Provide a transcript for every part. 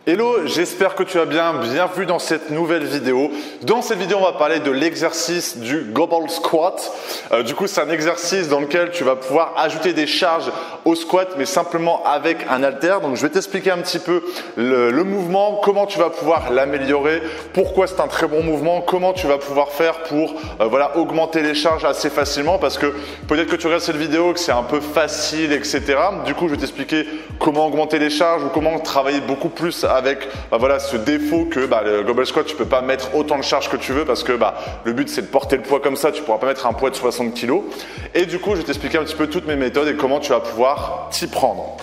Hello, j'espère que tu vas bien, bienvenue dans cette nouvelle vidéo. Dans cette vidéo, on va parler de l'exercice du Gobble Squat. Du coup, c'est un exercice dans lequel tu vas pouvoir ajouter des charges au squat, mais simplement avec un haltère. Donc, je vais t'expliquer un petit peu le mouvement, comment tu vas pouvoir l'améliorer, pourquoi c'est un très bon mouvement, comment tu vas pouvoir faire pour augmenter les charges assez facilement, parce que peut-être que tu regardes cette vidéo, que c'est un peu facile, etc. Du coup, je vais t'expliquer comment augmenter les charges ou comment travailler beaucoup plus avec ce défaut que le Gobble Squat, tu peux pas mettre autant de charges que tu veux parce que le but c'est de porter le poids comme ça, tu pourras pas mettre un poids de 60 kg. Et du coup, je vais t'expliquer un petit peu toutes mes méthodes et comment tu vas pouvoir t'y prendre.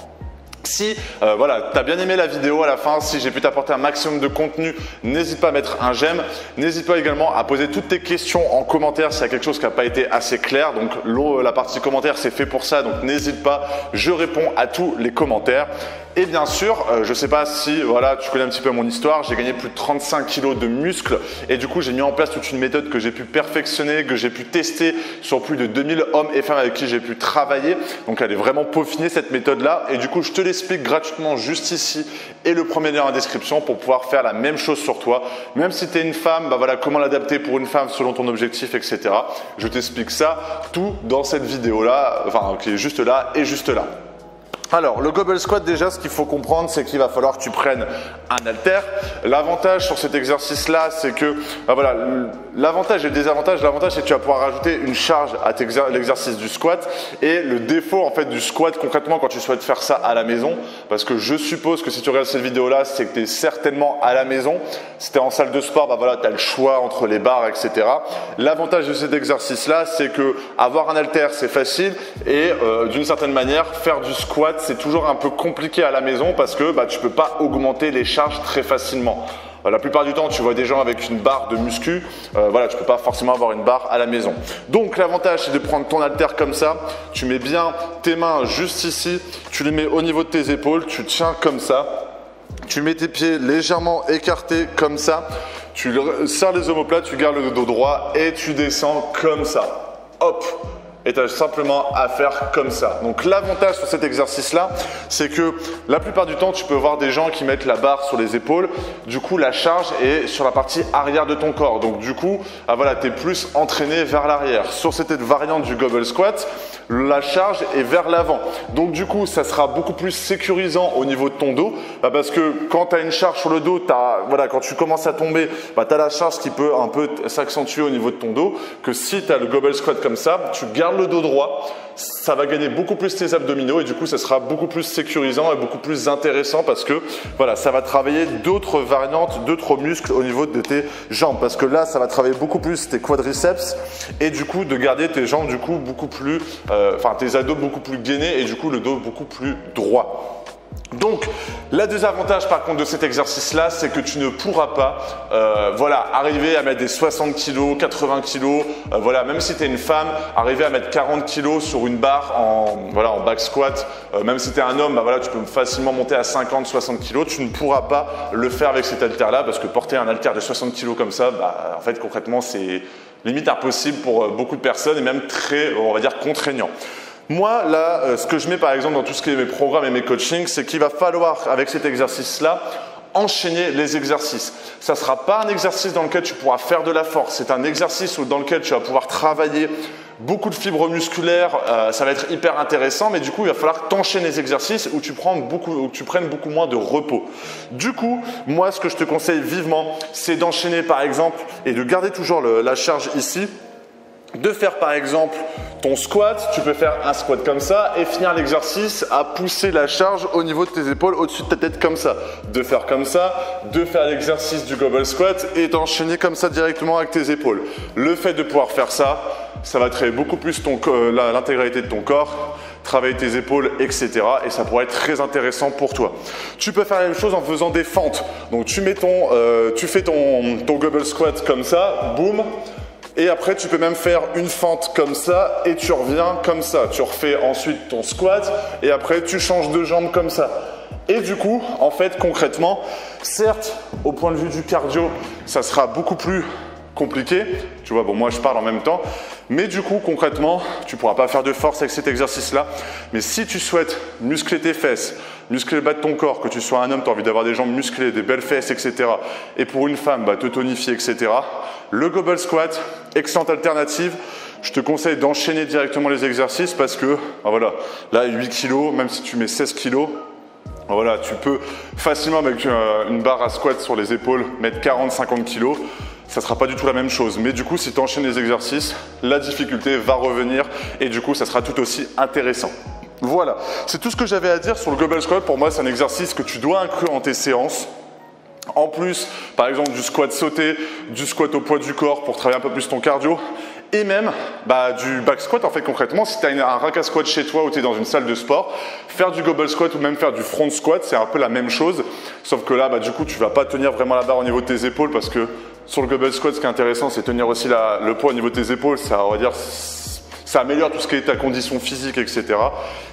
Si tu as bien aimé la vidéo à la fin, si j'ai pu t'apporter un maximum de contenu, n'hésite pas à mettre un j'aime. N'hésite pas également à poser toutes tes questions en commentaire s'il y a quelque chose qui n'a pas été assez clair. Donc la partie commentaire, c'est fait pour ça, donc n'hésite pas, je réponds à tous les commentaires. Et bien sûr, je ne sais pas si tu connais un petit peu mon histoire, j'ai gagné plus de 35 kg de muscles et du coup j'ai mis en place toute une méthode que j'ai pu perfectionner, que j'ai pu tester sur plus de 2000 hommes et femmes avec qui j'ai pu travailler. Donc elle est vraiment peaufinée cette méthode-là et du coup je te l'explique gratuitement juste ici et le premier lien en description pour pouvoir faire la même chose sur toi. Même si tu es une femme, comment l'adapter pour une femme selon ton objectif, etc. Je t'explique ça tout dans cette vidéo-là, qui est juste là et juste là. Alors, le Gobble Squat, déjà, ce qu'il faut comprendre, c'est qu'il va falloir que tu prennes un haltère. L'avantage sur cet exercice-là, c'est que, l'avantage et le désavantage, l'avantage, c'est que tu vas pouvoir rajouter une charge à l'exercice du squat. Et le défaut, en fait, du squat, concrètement, quand tu souhaites faire ça à la maison, parce que je suppose que si tu regardes cette vidéo-là, c'est que tu es certainement à la maison. Si tu es en salle de sport, tu as le choix entre les barres, etc. L'avantage de cet exercice-là, c'est que avoir un haltère, c'est facile. Et d'une certaine manière, faire du squat, c'est toujours un peu compliqué à la maison parce que tu ne peux pas augmenter les charges très facilement. La plupart du temps, tu vois des gens avec une barre de muscu, tu ne peux pas forcément avoir une barre à la maison. Donc l'avantage, c'est de prendre ton haltère comme ça, tu mets bien tes mains juste ici, tu les mets au niveau de tes épaules, tu tiens comme ça, tu mets tes pieds légèrement écartés comme ça, tu serres les omoplates, tu gardes le dos droit et tu descends comme ça. Hop! Et tu as simplement à faire comme ça. Donc l'avantage sur cet exercice-là, c'est que la plupart du temps, tu peux voir des gens qui mettent la barre sur les épaules. Du coup, la charge est sur la partie arrière de ton corps. Donc du coup, tu es plus entraîné vers l'arrière. Sur cette variante du Gobble Squat, la charge est vers l'avant. Donc du coup, ça sera beaucoup plus sécurisant au niveau de ton dos. Parce que quand tu as une charge sur le dos, quand tu commences à tomber, tu as la charge qui peut un peu s'accentuer au niveau de ton dos. Que si tu as le Gobble Squat comme ça, tu gardes le dos droit, ça va gagner beaucoup plus tes abdominaux et du coup ça sera beaucoup plus sécurisant et beaucoup plus intéressant parce que ça va travailler d'autres variantes, d'autres muscles au niveau de tes jambes parce que là ça va travailler beaucoup plus tes quadriceps et du coup de garder tes jambes du coup beaucoup plus, tes abdos beaucoup plus gainés et du coup le dos beaucoup plus droit. Donc, le désavantage par contre de cet exercice-là, c'est que tu ne pourras pas arriver à mettre des 60 kg, 80 kg, même si tu es une femme, arriver à mettre 40 kg sur une barre en back squat, même si tu es un homme, tu peux facilement monter à 50, 60 kg, tu ne pourras pas le faire avec cet haltère-là parce que porter un haltère de 60 kg comme ça, en fait concrètement c'est limite impossible pour beaucoup de personnes et même très, on va dire, contraignant. Moi, là, ce que je mets par exemple dans tout ce qui est mes programmes et mes coachings, c'est qu'il va falloir, avec cet exercice-là, enchaîner les exercices. Ça ne sera pas un exercice dans lequel tu pourras faire de la force. C'est un exercice dans lequel tu vas pouvoir travailler beaucoup de fibres musculaires. Ça va être hyper intéressant, mais du coup, il va falloir t'enchaîner les exercices où tu prennes beaucoup moins de repos. Du coup, moi, ce que je te conseille vivement, c'est d'enchaîner par exemple et de garder toujours la charge ici. De faire par exemple ton squat, tu peux faire un squat comme ça et finir l'exercice à pousser la charge au niveau de tes épaules, au-dessus de ta tête comme ça. De faire comme ça, de faire l'exercice du Gobble Squat et d'enchaîner comme ça directement avec tes épaules. Le fait de pouvoir faire ça, ça va travailler beaucoup plus l'intégralité de ton corps, travailler tes épaules, etc. Et ça pourrait être très intéressant pour toi. Tu peux faire la même chose en faisant des fentes. Donc tu fais ton Gobble Squat comme ça, boum. Et après, tu peux même faire une fente comme ça et tu reviens comme ça. Tu refais ensuite ton squat et après, tu changes de jambe comme ça. Et du coup, en fait, concrètement, certes, au point de vue du cardio, ça sera beaucoup plus compliqué. Tu vois, moi, je parle en même temps. Mais du coup, concrètement, tu ne pourras pas faire de force avec cet exercice-là. Mais si tu souhaites muscler tes fesses, muscler le bas de ton corps, que tu sois un homme, tu as envie d'avoir des jambes musclées, des belles fesses, etc. Et pour une femme, te tonifier, etc. Le goblet squat, excellente alternative. Je te conseille d'enchaîner directement les exercices parce que, voilà, là 8 kg, même si tu mets 16 kg, voilà, tu peux facilement avec une barre à squat sur les épaules mettre 40-50 kg. Ça ne sera pas du tout la même chose. Mais du coup, si tu enchaînes les exercices, la difficulté va revenir et du coup, ça sera tout aussi intéressant. Voilà, c'est tout ce que j'avais à dire sur le goblet squat. Pour moi, c'est un exercice que tu dois inclure en tes séances. En plus, par exemple, du squat sauté, du squat au poids du corps pour travailler un peu plus ton cardio. Et même du back squat, en fait, concrètement, si tu as un rack à squat chez toi ou tu es dans une salle de sport, faire du goblet squat ou même faire du front squat, c'est un peu la même chose. Sauf que là, du coup, tu ne vas pas tenir vraiment la barre au niveau de tes épaules parce que sur le goblet squat, ce qui est intéressant, c'est tenir aussi le poids au niveau de tes épaules. Ça, on va dire, ça améliore tout ce qui est ta condition physique, etc.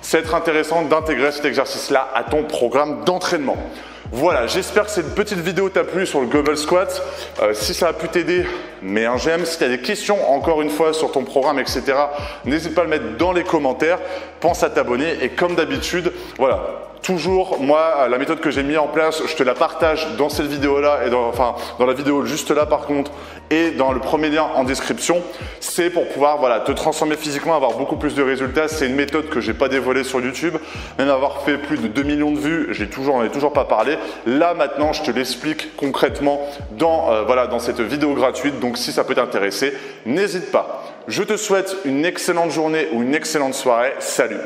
C'est être intéressant d'intégrer cet exercice-là à ton programme d'entraînement. Voilà, j'espère que cette petite vidéo t'a plu sur le goblet squat. Si ça a pu t'aider, mets un j'aime. Si tu as des questions, encore une fois, sur ton programme, etc., n'hésite pas à le mettre dans les commentaires. Pense à t'abonner et comme d'habitude, voilà. Toujours, moi, la méthode que j'ai mis en place, je te la partage dans cette vidéo-là et dans la vidéo juste là par contre et dans le premier lien en description. C'est pour pouvoir te transformer physiquement, avoir beaucoup plus de résultats. C'est une méthode que je n'ai pas dévoilée sur YouTube. Même avoir fait plus de 2 millions de vues, j'en ai toujours pas parlé. Là, maintenant, je te l'explique concrètement dans cette vidéo gratuite. Donc, si ça peut t'intéresser, n'hésite pas. Je te souhaite une excellente journée ou une excellente soirée. Salut!